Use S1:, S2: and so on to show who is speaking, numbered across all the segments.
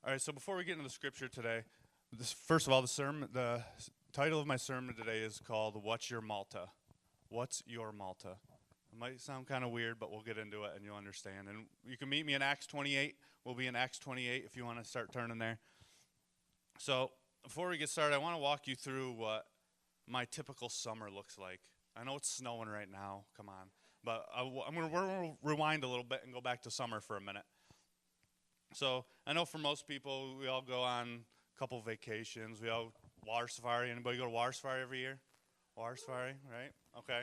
S1: All right, so before we get into the scripture today, first of all, the title of my sermon today is called "What's Your Malta?" What's your Malta? It might sound kind of weird, but we'll get into it and you'll understand. And you can meet me in Acts 28. We'll be in Acts 28 if you want to start turning there. So before we get started, I want to walk you through what my typical summer looks like. I know it's snowing right now. Come on, but I'm going to rewind a little bit and go back to summer for a minute. So I know for most people, we all go on a couple vacations. We all water safari. Anybody go to water safari every year? Water safari, right? Okay.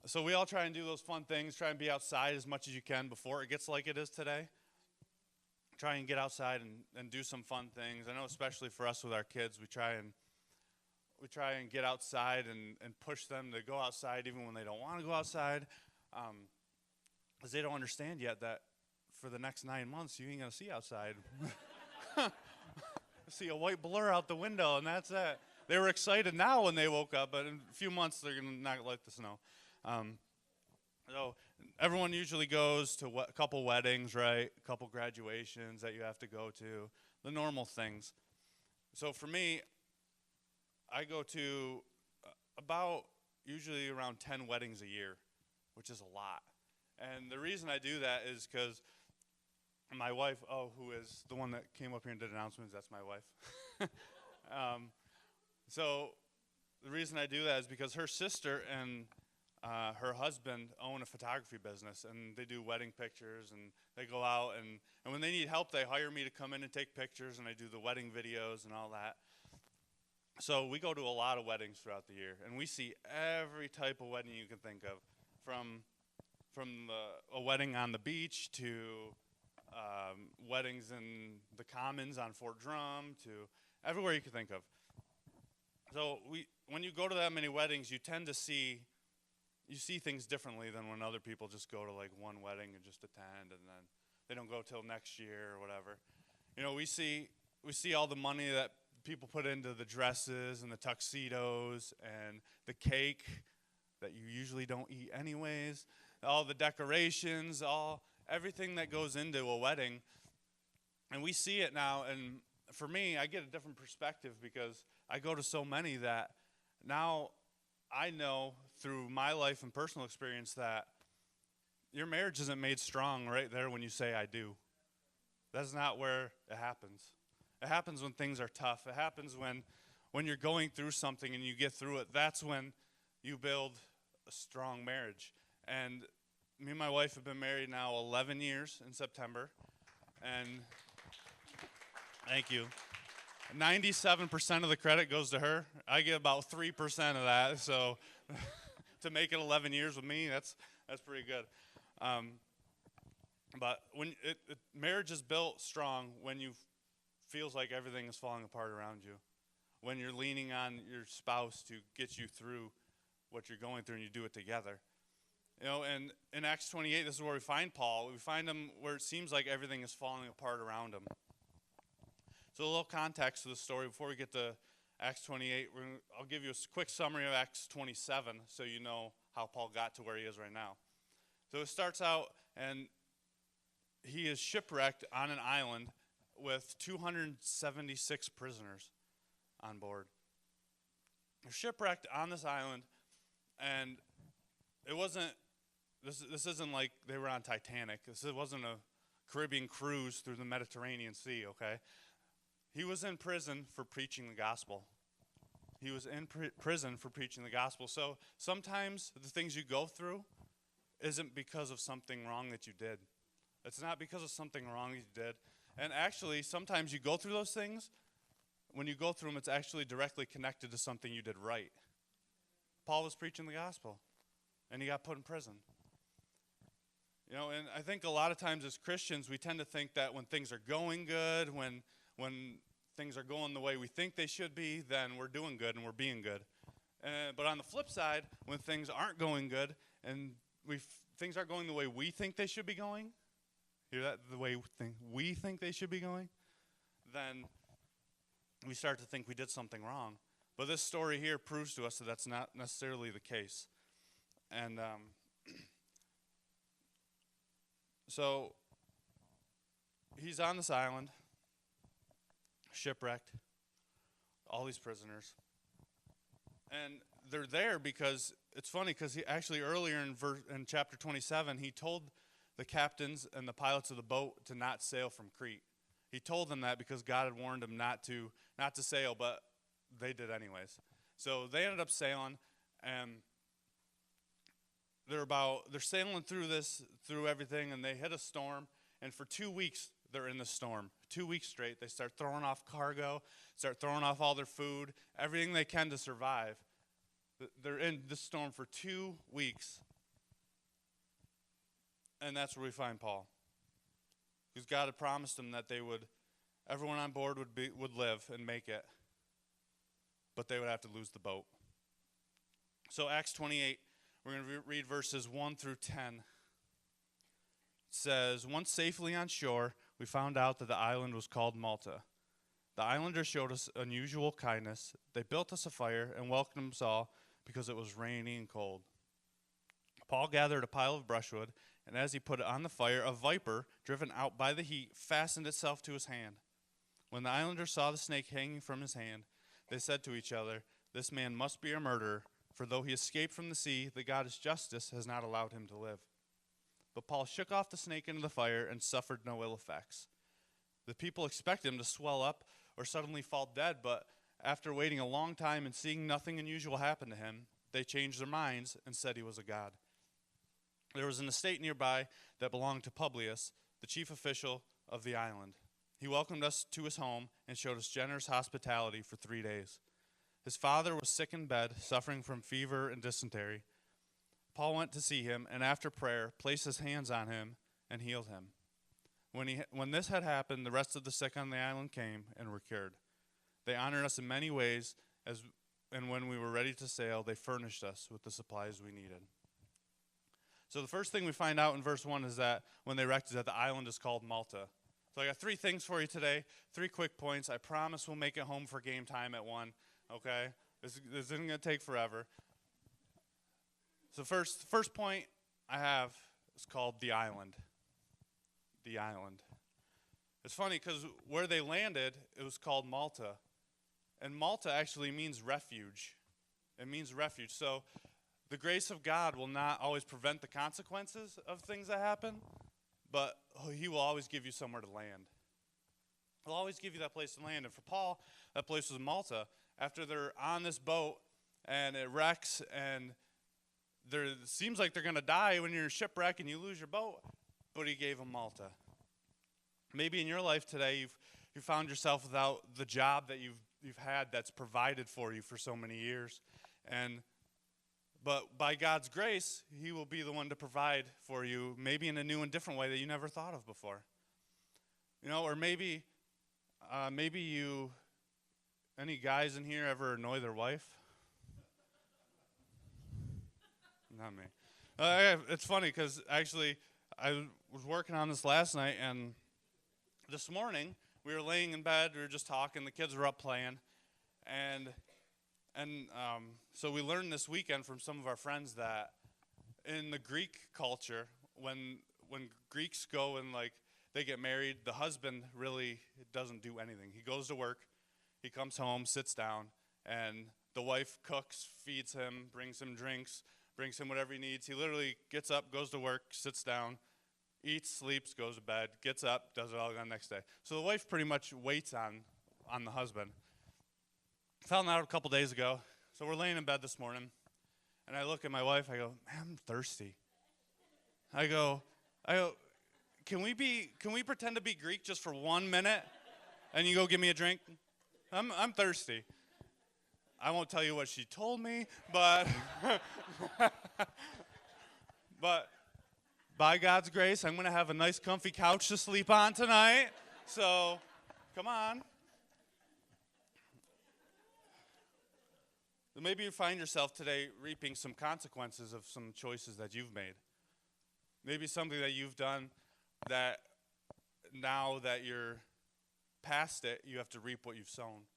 S1: So we all try and do those fun things. Try and be outside as much as you can before it gets like it is today. Try and get outside and do some fun things. I know, especially for us with our kids, we try and get outside and push them to go outside even when they don't want to go outside, because they don't understand yet that for the next 9 months, you ain't going to see outside. See a white blur out the window, and that's it. They were excited now when they woke up, but in a few months, they're going to not like the snow. So everyone usually goes to a couple weddings, right? A couple graduations that you have to go to, the normal things. So for me, I go to about usually around 10 weddings a year, which is a lot. And the reason I do that is because my wife, who is the one that came up here and did announcements, that's my wife. So the reason I do that is because her sister and her husband own a photography business, and they do wedding pictures, and they go out, and when they need help, they hire me to come in and take pictures, and I do the wedding videos and all that. So we go to a lot of weddings throughout the year, and we see every type of wedding you can think of, from a wedding on the beach to weddings in the Commons on Fort Drum to everywhere you can think of. So when you go to that many weddings, you tend to see things differently than when other people just go to like one wedding and just attend, and then they don't go till next year or whatever. You know, we see all the money that people put into the dresses and the tuxedos and the cake that you usually don't eat anyways, all the decorations, everything that goes into a wedding. And we see it now, and for me, I get a different perspective because I go to so many that now I know through my life and personal experience that your marriage isn't made strong right there when you say I do. That's not where it happens. It happens when things are tough. It happens when you're going through something and you get through it. That's when you build a strong marriage. And me and my wife have been married now 11 years in September. And thank you. 97% of the credit goes to her. I get about 3% of that. So to make it 11 years with me, that's pretty good. But when marriage is built strong when you feels like everything is falling apart around you, when you're leaning on your spouse to get you through what you're going through and you do it together. You know, and in Acts 28, this is where we find Paul. We find him where it seems like everything is falling apart around him. So a little context to the story before we get to Acts 28. I'll give you a quick summary of Acts 27 so you know how Paul got to where he is right now. So it starts out, and he is shipwrecked on an island with 276 prisoners on board. They're shipwrecked on this island, and it wasn't, this isn't like they were on Titanic. This wasn't a Caribbean cruise through the Mediterranean Sea, okay? He was in prison for preaching the gospel. He was in prison for preaching the gospel. So sometimes the things you go through isn't because of something wrong that you did. It's not because of something wrong that you did. And actually, sometimes you go through those things. When you go through them, it's actually directly connected to something you did right. Paul was preaching the gospel, and he got put in prison. You know, and I think a lot of times as Christians, we tend to think that when things are going good, when things are going the way we think they should be, then we're doing good and we're being good. But on the flip side, when things aren't going good and things aren't going the way we think they should be going, hear that? The way we think they should be going, then we start to think we did something wrong. But this story here proves to us that that's not necessarily the case. And so he's on this island, shipwrecked, all these prisoners. And they're there because it's funny because he actually earlier in chapter 27, he told the captains and the pilots of the boat to not sail from Crete. He told them that because God had warned them not to sail, but they did anyways. So they ended up sailing, and they're sailing through everything, and they hit a storm. And for 2 weeks, they're in the storm. 2 weeks straight, they start throwing off cargo, start throwing off all their food, everything they can to survive. They're in this storm for 2 weeks. And that's where we find Paul. Because God had promised them that everyone on board would live and make it. But they would have to lose the boat. So Acts 28, we're going to read verses 1 through 10. It says, once safely on shore, we found out that the island was called Malta. The islanders showed us unusual kindness. They built us a fire and welcomed us all because it was rainy and cold. Paul gathered a pile of brushwood, and as he put it on the fire, a viper, driven out by the heat, fastened itself to his hand. When the islanders saw the snake hanging from his hand, they said to each other, this man must be a murderer, for though he escaped from the sea, the goddess Justice has not allowed him to live. But Paul shook off the snake into the fire and suffered no ill effects. The people expected him to swell up or suddenly fall dead, but after waiting a long time and seeing nothing unusual happen to him, they changed their minds and said he was a god. There was an estate nearby that belonged to Publius, the chief official of the island. He welcomed us to his home and showed us generous hospitality for 3 days. His father was sick in bed, suffering from fever and dysentery. Paul went to see him, and after prayer, placed his hands on him and healed him. When this had happened, the rest of the sick on the island came and were cured. They honored us in many ways, and when we were ready to sail, they furnished us with the supplies we needed. So the first thing we find out in verse 1 is that when they wrecked, is that the island is called Malta. So I got 3 things for you today, 3 quick points. I promise we'll make it home for game time at 1, okay? This isn't going to take forever. So first point I have is called the island. The island. It's funny because where they landed, it was called Malta. And Malta actually means refuge. It means refuge. So the grace of God will not always prevent the consequences of things that happen, but he will always give you somewhere to land. He'll always give you that place to land. And for Paul, that place was Malta. After they're on this boat and it wrecks and it seems like they're going to die when you're in a shipwreck and you lose your boat, but he gave them Malta. Maybe in your life today you've found yourself without the job that you've had that's provided for you for so many years. But by God's grace, he will be the one to provide for you, maybe in a new and different way that you never thought of before. Or maybe any guys in here ever annoy their wife? Not me. It's funny because actually I was working on this last night, and this morning we were laying in bed, we were just talking, the kids were up playing, and so we learned this weekend from some of our friends that in the Greek culture, when Greeks go and they get married, the husband really doesn't do anything. He goes to work, he comes home, sits down, and the wife cooks, feeds him, brings him drinks, brings him whatever he needs. He literally gets up, goes to work, sits down, eats, sleeps, goes to bed, gets up, does it all again the next day. So the wife pretty much waits on the husband. Found that out a couple days ago. So we're laying in bed this morning, and I look at my wife, I go, man, I'm thirsty. I go, can we pretend to be Greek just for 1 minute? And you go give me a drink? I'm thirsty. I won't tell you what she told me, but but by God's grace, I'm going to have a nice comfy couch to sleep on tonight. So, come on. Maybe you find yourself today reaping some consequences of some choices that you've made. Maybe something that you've done that now that you're past it, you have to reap what you've sown.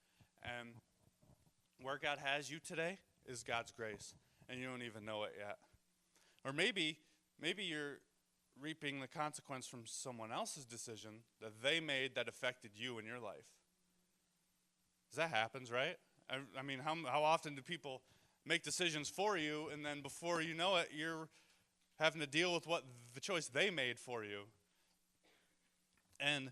S1: And where God has you today is God's grace, and you don't even know it yet. Or maybe you're reaping the consequence from someone else's decision that they made that affected you in your life. Because that happens, right? I mean, how often do people make decisions for you, and then before you know it, you're having to deal with what the choice they made for you? And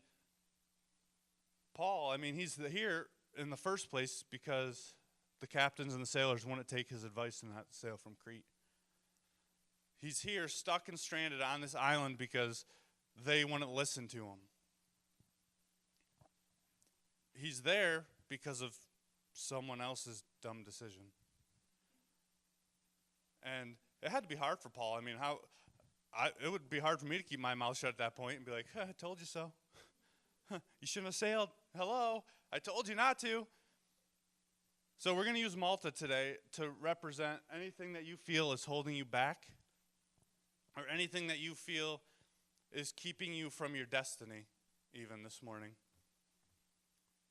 S1: Paul, I mean, he's here in the first place because the captains and the sailors wouldn't take his advice and not sail from Crete. He's here stuck and stranded on this island because they wouldn't listen to him. He's there because of someone else's dumb decision. And it had to be hard for Paul. I mean, it would be hard for me to keep my mouth shut at that point and be like, I told you so. You shouldn't have sailed. Hello, I told you not to. So we're going to use Malta today to represent anything that you feel is holding you back, or anything that you feel is keeping you from your destiny, even this morning.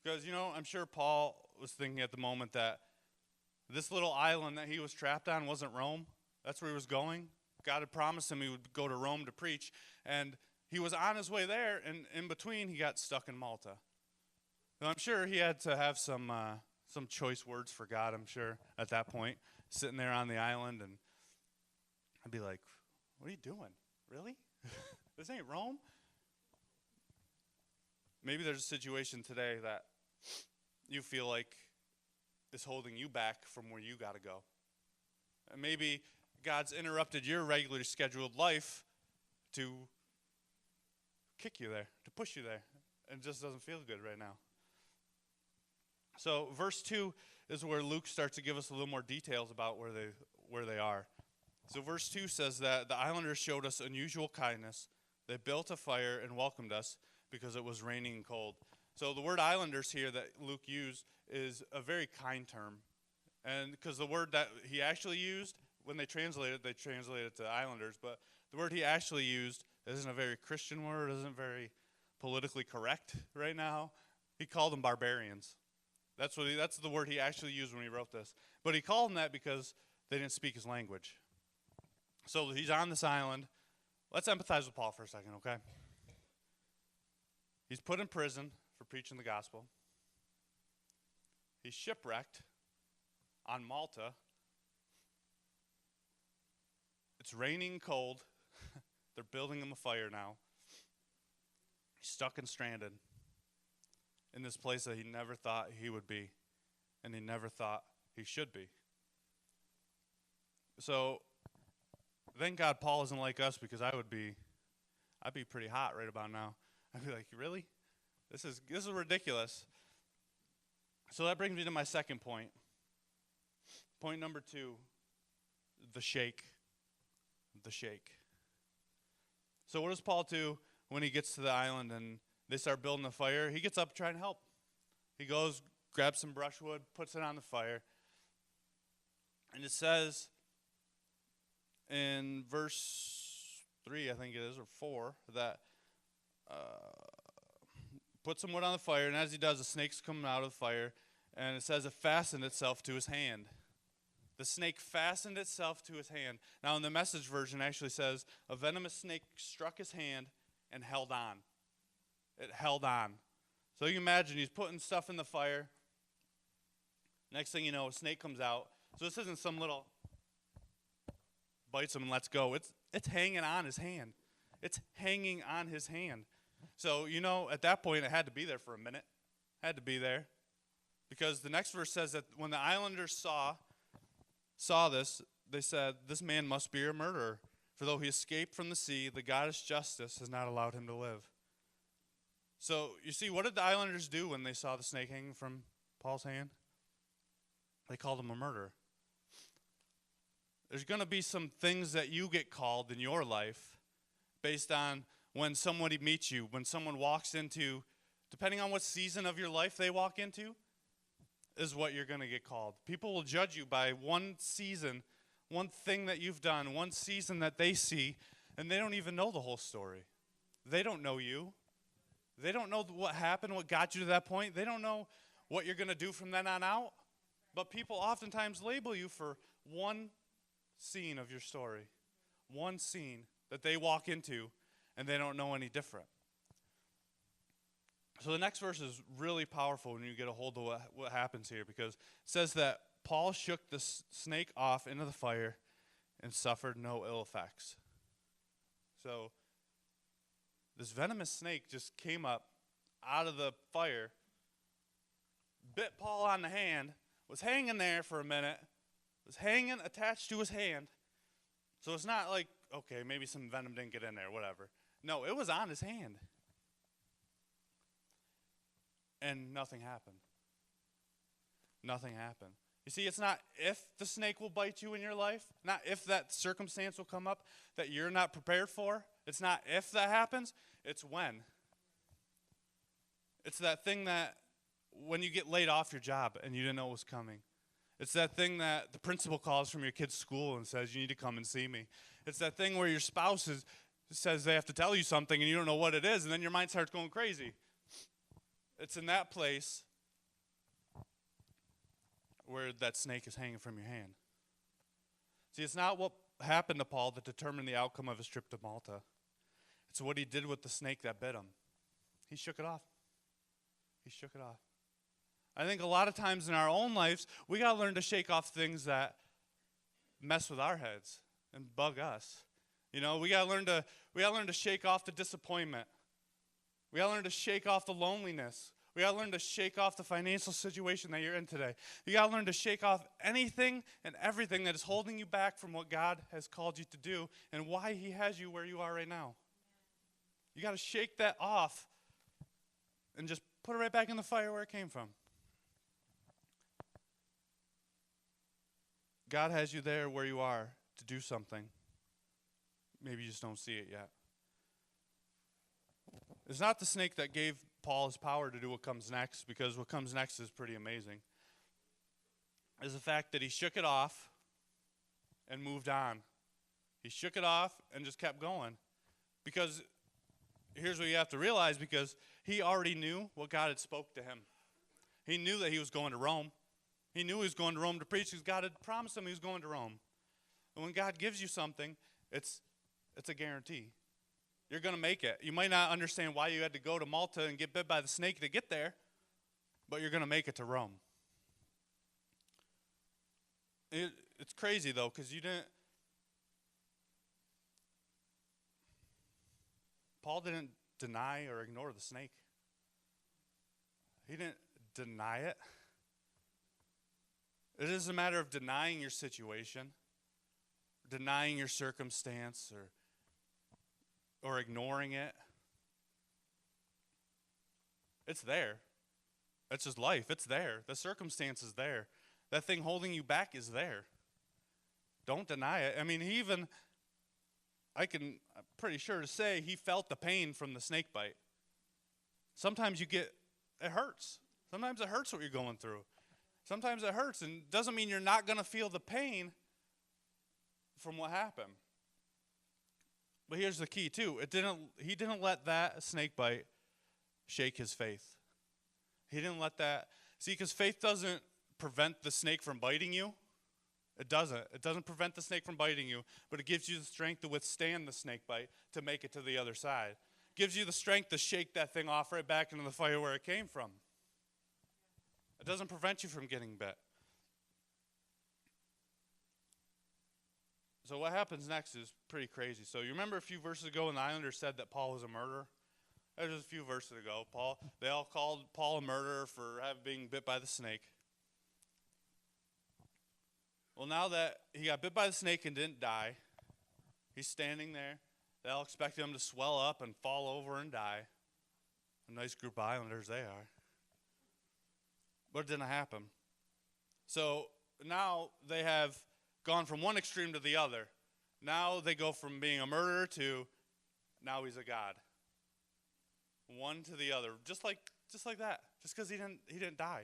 S1: Because, I'm sure Paul was thinking at the moment that this little island that he was trapped on wasn't Rome. That's where he was going. God had promised him he would go to Rome to preach, and he was on his way there, and in between he got stuck in Malta. So I'm sure he had to have some choice words for God, I'm sure, at that point, sitting there on the island, and I'd be like, what are you doing? Really? This ain't Rome? Maybe there's a situation today that you feel like is holding you back from where you got to go. And maybe God's interrupted your regularly scheduled life to kick you there, to push you there, and it just doesn't feel good right now. So verse 2 is where Luke starts to give us a little more details about where they are. So verse 2 says that the islanders showed us unusual kindness. They built a fire and welcomed us because it was raining and cold. So the word islanders here that Luke used is a very kind term. And because the word that he actually used, when they translated it to islanders, but the word he actually used isn't a very Christian word, isn't very politically correct right now. He called them barbarians. That's the word he actually used when he wrote this. But he called them that because they didn't speak his language. So he's on this island. Let's empathize with Paul for a second, okay? He's put in prison for preaching the gospel. He's shipwrecked on Malta. It's raining cold. They're building him a fire now. He's stuck and stranded in this place that he never thought he would be, and he never thought he should be. So thank God Paul isn't like us, because I'd be pretty hot right about now. I'd be like, really? This is ridiculous. So that brings me to my second point. Point number 2, the shake. The shake. So what does Paul do when he gets to the island and they start building a fire? He gets up to try and help. He goes, grabs some brushwood, puts it on the fire. And it says in verse 3, I think it is, or 4, that put some wood on the fire, and as he does, the snake's coming out of the fire, and it says it fastened itself to his hand. The snake fastened itself to his hand. Now, in the Message version, it actually says, a venomous snake struck his hand and held on. It held on. So you can imagine he's putting stuff in the fire. Next thing you know, a snake comes out. So this isn't some little bites him and lets go. It's hanging on his hand. It's hanging on his hand. So, at that point, it had to be there for a minute. Had to be there. Because the next verse says that when the islanders saw this, they said, this man must be a murderer. For though he escaped from the sea, the goddess Justice has not allowed him to live. So, you see, what did the islanders do when they saw the snake hanging from Paul's hand? They called him a murderer. There's going to be some things that you get called in your life based on when somebody meets you, when someone walks into, depending on what season of your life they walk into, is what you're going to get called. People will judge you by one season, one thing that you've done, one season that they see, and they don't even know the whole story. They don't know you. They don't know what happened, what got you to that point. They don't know what you're going to do from then on out. But people oftentimes label you for one scene of your story, one scene that they walk into, and they don't know any different. So the next verse is really powerful when you get a hold of what happens here, because it says that Paul shook the snake off into the fire and suffered no ill effects. So this venomous snake just came up out of the fire, bit Paul on the hand, was hanging there for a minute, was hanging attached to his hand. So it's not like, okay, maybe some venom didn't get in there, whatever. No, it was on his hand. And nothing happened. Nothing happened. You see, it's not if the snake will bite you in your life, not if that circumstance will come up that you're not prepared for. It's not if that happens, it's when. It's that thing that when you get laid off your job and you didn't know it was coming. It's that thing that the principal calls from your kid's school and says, you need to come and see me. It's that thing where your spouse says they have to tell you something and you don't know what it is, and then your mind starts going crazy. It's in that place where that snake is hanging from your hand. See, it's not what happened to Paul that determined the outcome of his trip to Malta. It's what he did with the snake that bit him. He shook it off. He shook it off. I think a lot of times in our own lives, we got to learn to shake off things that mess with our heads and bug us. You know, we got to learn to shake off the disappointment. We got to learn to shake off the loneliness. We got to learn to shake off the financial situation that you're in today. You got to learn to shake off anything and everything that is holding you back from what God has called you to do and why he has you where you are right now. You got to shake that off and just put it right back in the fire where it came from. God has you there where you are to do something. Maybe you just don't see it yet. It's not the snake that gave Paul his power to do what comes next, because what comes next is pretty amazing. It's the fact that he shook it off and moved on. He shook it off and just kept going. Because here's what you have to realize, because he already knew what God had spoke to him. He knew that he was going to Rome. He knew he was going to Rome to preach because God had promised him he was going to Rome. And when God gives you something, it's a guarantee. You're going to make it. You might not understand why you had to go to Malta and get bit by the snake to get there, but you're going to make it to Rome. It's crazy, though, because Paul didn't deny or ignore the snake. He didn't deny it. It isn't a matter of denying your situation, denying your circumstance, or ignoring it. It's there. It's just life. It's there. The circumstance is there. That thing holding you back is there. Don't deny it. I mean, I'm pretty sure to say he felt the pain from the snake bite. Sometimes it hurts. Sometimes it hurts what you're going through. Sometimes it hurts, and it doesn't mean you're not going to feel the pain from what happened. But here's the key, too. He didn't let that snake bite shake his faith. He didn't let that. See, because faith doesn't prevent the snake from biting you. It doesn't. It doesn't prevent the snake from biting you, but it gives you the strength to withstand the snake bite to make it to the other side. It gives you the strength to shake that thing off right back into the fire where it came from. It doesn't prevent you from getting bit. So what happens next is pretty crazy. So you remember a few verses ago when the Islanders said that Paul was a murderer? That was just a few verses ago. They all called Paul a murderer for being bit by the snake. Well, now that he got bit by the snake and didn't die, he's standing there. They all expected him to swell up and fall over and die. A nice group of Islanders they are. But it didn't happen. So now they have gone from one extreme to the other. Now they go from being a murderer to now he's a god. One to the other, just like that. Just because he didn't die.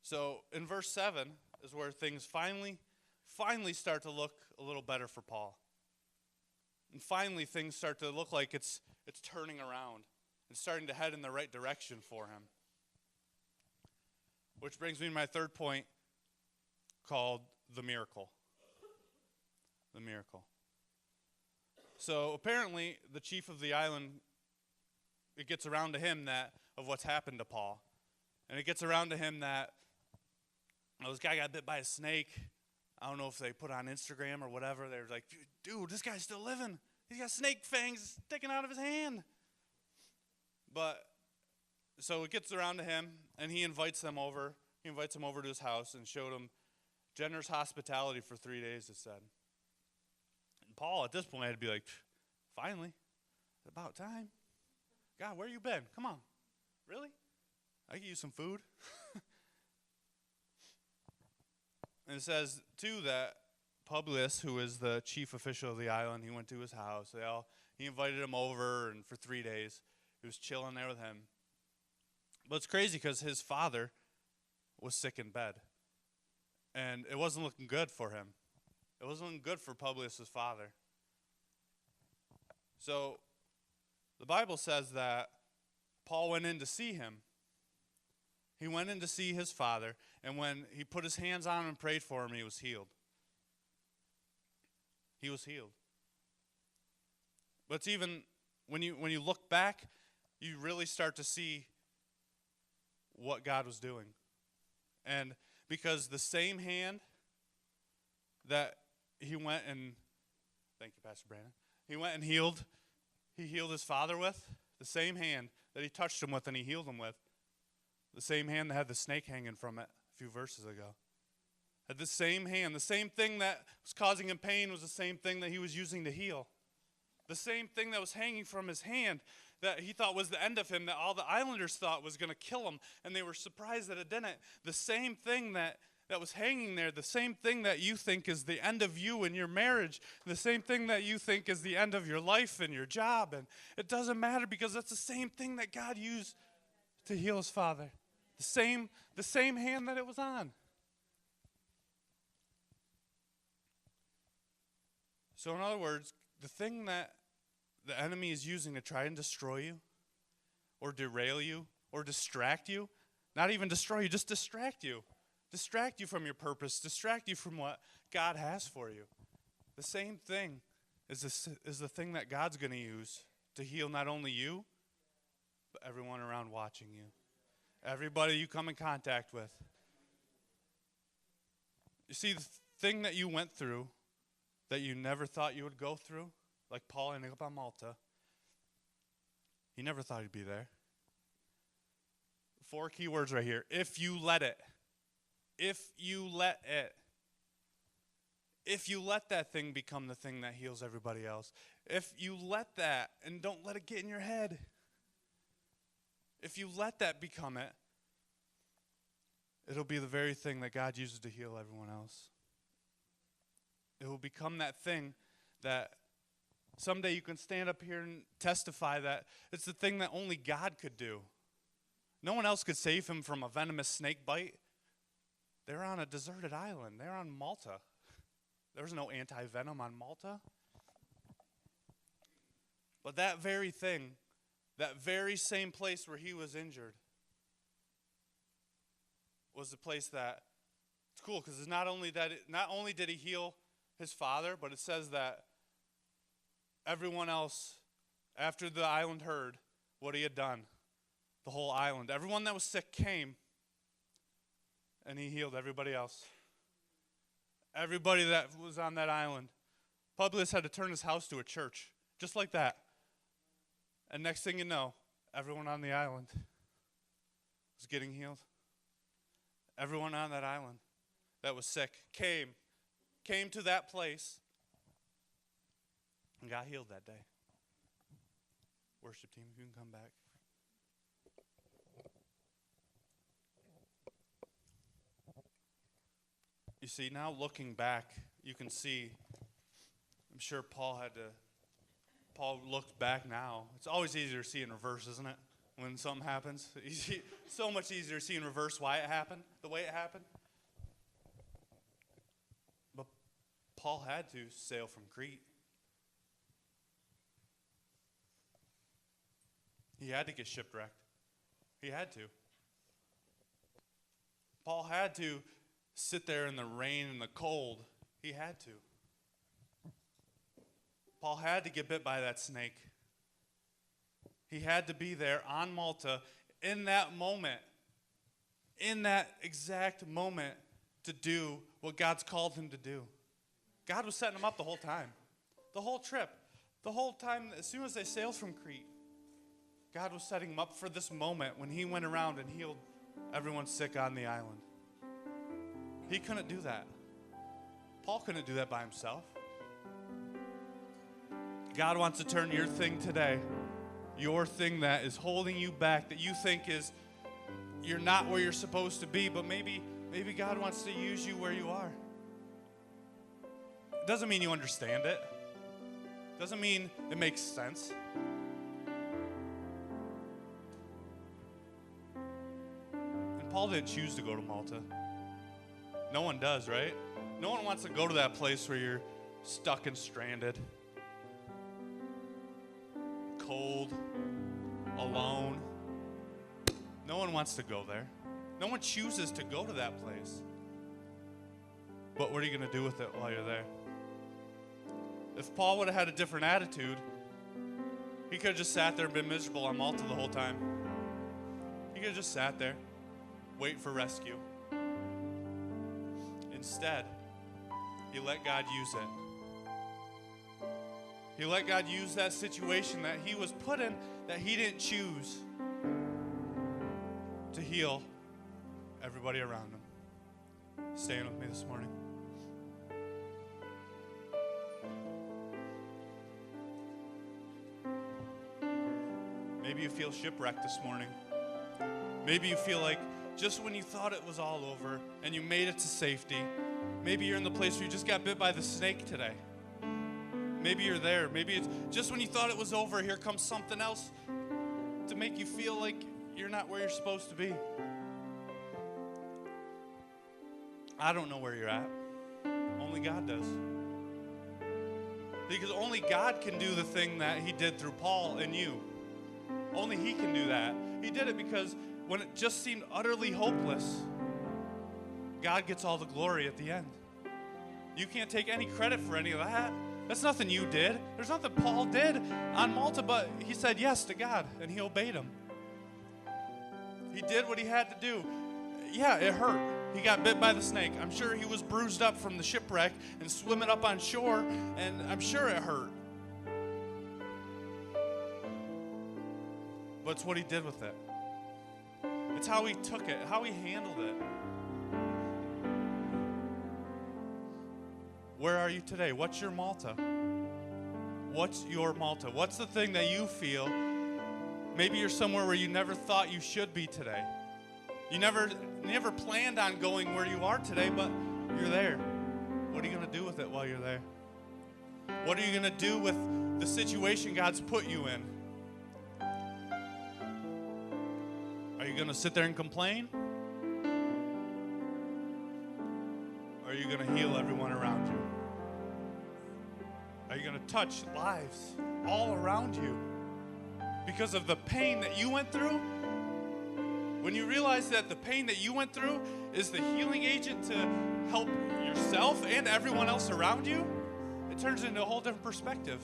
S1: So in verse 7 is where things finally start to look a little better for Paul. And finally things start to look like it's turning around and starting to head in the right direction for him. Which brings me to my third point, called the miracle. The miracle. So apparently the chief of the island, it gets around to him that of what's happened to Paul. And it gets around to him that this guy got bit by a snake. I don't know if they put on Instagram or whatever. They're like, dude, this guy's still living. He's got snake fangs sticking out of his hand. But so it gets around to him, and he invites them over. He invites them over to his house and showed them generous hospitality for 3 days, it said. And Paul, at this point, had to be like, finally, it's about time. God, where you been? Come on. Really? I can use some food. And it says, too, that Publius, who is the chief official of the island, he went to his house. He invited him over, and for 3 days, he was chilling there with him. But it's crazy because his father was sick in bed. And it wasn't looking good for him. It wasn't looking good for Publius' father. So the Bible says that Paul went in to see him. He went in to see his father, and when he put his hands on him and prayed for him, he was healed. He was healed. But it's even, when you look back, you really start to see what God was doing. And because the same hand that he went and, thank you, Pastor Brandon, he went and he healed his father with, the same hand that he touched him with and he healed him with, the same hand that had the snake hanging from it a few verses ago. Had the same hand. The same thing that was causing him pain was the same thing that he was using to heal. The same thing that was hanging from his hand that he thought was the end of him, that all the islanders thought was going to kill him, and they were surprised that it didn't. The same thing that was hanging there, the same thing that you think is the end of you and your marriage, the same thing that you think is the end of your life and your job, and it doesn't matter because that's the same thing that God used to heal his father. The same hand that it was on. So in other words, the thing that the enemy is using to try and destroy you or derail you or distract you, not even destroy you, just distract you. Distract you from your purpose, distract you from what God has for you. The same thing is the thing that God's going to use to heal not only you, but everyone around watching you. Everybody you come in contact with. You see, the thing that you went through that you never thought you would go through, like Paul ending up on Malta, he never thought he'd be there. 4 key words right here. If you let it. If you let it. If you let that thing become the thing that heals everybody else. If you let that and don't let it get in your head. If you let that become it, it'll be the very thing that God uses to heal everyone else. It will become that thing that someday you can stand up here and testify that it's the thing that only God could do. No one else could save him from a venomous snake bite. They're on a deserted island. They're on Malta. There was no anti-venom on Malta. But that very thing, that very same place where he was injured, was the place that, it's cool because not only did he heal his father, but it says that everyone else, after the island heard what he had done, the whole island, everyone that was sick came, and he healed everybody else. Everybody that was on that island. Publius had to turn his house to a church, just like that. And next thing you know, everyone on the island was getting healed. Everyone on that island that was sick came to that place and got healed that day. Worship team, if you can come back. You see, now looking back, you can see, I'm sure Paul looked back now. It's always easier to see in reverse, isn't it? When something happens. So much easier to see in reverse why it happened, the way it happened. But Paul had to sail from Crete. He had to get shipwrecked. He had to. Paul had to sit there in the rain and the cold. He had to. Paul had to get bit by that snake. He had to be there on Malta in that moment, in that exact moment, to do what God's called him to do. God was setting him up the whole time, the whole trip, the whole time. As soon as they sailed from Crete, God was setting him up for this moment when he went around and healed everyone sick on the island. He couldn't do that. Paul couldn't do that by himself. God wants to turn your thing today, your thing that is holding you back, that you think is you're not where you're supposed to be, but maybe God wants to use you where you are. It doesn't mean you understand it. Doesn't mean it makes sense. And Paul didn't choose to go to Malta. No one does, right? No one wants to go to that place where you're stuck and stranded, cold, alone. No one wants to go there. No one chooses to go to that place. But what are you going to do with it while you're there? If Paul would have had a different attitude, he could have just sat there and been miserable on Malta the whole time. He could have just sat there, wait for rescue. Instead, he let God use it. He let God use that situation that he was put in, that he didn't choose, to heal everybody around him. Stand with me this morning. Maybe you feel shipwrecked this morning. Maybe you feel like just when you thought it was all over and you made it to safety, maybe you're in the place where you just got bit by the snake today. Maybe you're there. Maybe it's just when you thought it was over, here comes something else to make you feel like you're not where you're supposed to be. I don't know where you're at. Only God does. Because only God can do the thing that he did through Paul and you. Only he can do that. He did it because when it just seemed utterly hopeless, God gets all the glory at the end. You can't take any credit for any of that. That's nothing you did. There's nothing Paul did on Malta, but he said yes to God, and he obeyed him. He did what he had to do. Yeah, it hurt. He got bit by the snake. I'm sure he was bruised up from the shipwreck and swimming up on shore, and I'm sure it hurt. But it's what he did with it. It's how he took it, how he handled it. Where are you today? What's your Malta? What's your Malta? What's the thing that you feel? Maybe you're somewhere where you never thought you should be today. You never planned on going where you are today, but you're there. What are you going to do with it while you're there? What are you going to do with the situation God's put you in? Are you going to sit there and complain? Or are you going to heal everyone around you? Are you going to touch lives all around you because of the pain that you went through? When you realize that the pain that you went through is the healing agent to help yourself and everyone else around you, it turns into a whole different perspective.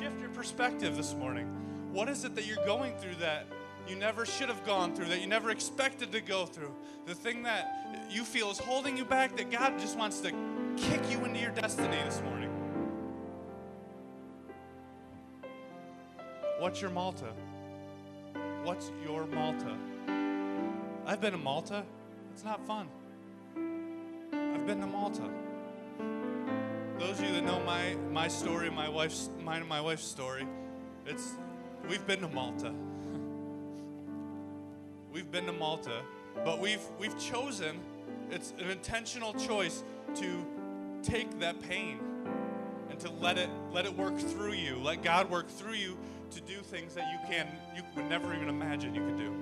S1: Shift your perspective this morning. What is it that you're going through that you never should have gone through, that you never expected to go through? The thing that you feel is holding you back, that God just wants to kick you into your destiny this morning. What's your Malta? What's your Malta? I've been to Malta. It's not fun. I've been to Malta. Those of you that know my story, mine and my wife's story, we've been to Malta. We've been to Malta, but we've chosen, it's an intentional choice to take that pain and to let it work through you, let God work through you to do things that you would never even imagine you could do.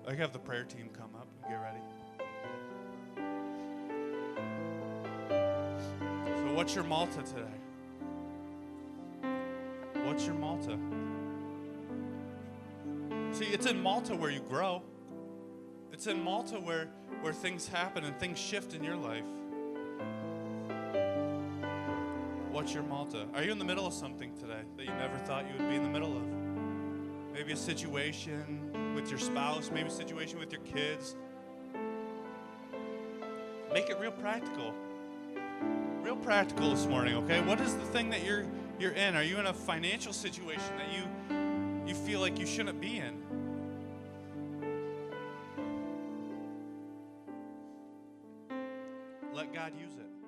S1: I have the prayer team come up and get ready. So what's your Malta today? What's your Malta? See, it's in Malta where you grow. It's in Malta where things happen and things shift in your life. What's your Malta? Are you in the middle of something today that you never thought you would be in the middle of? Maybe a situation with your spouse, maybe a situation with your kids. Make it real practical. Real practical this morning, okay? What is the thing that you're in? Are you in a financial situation that you feel like you shouldn't be in? Let God use it.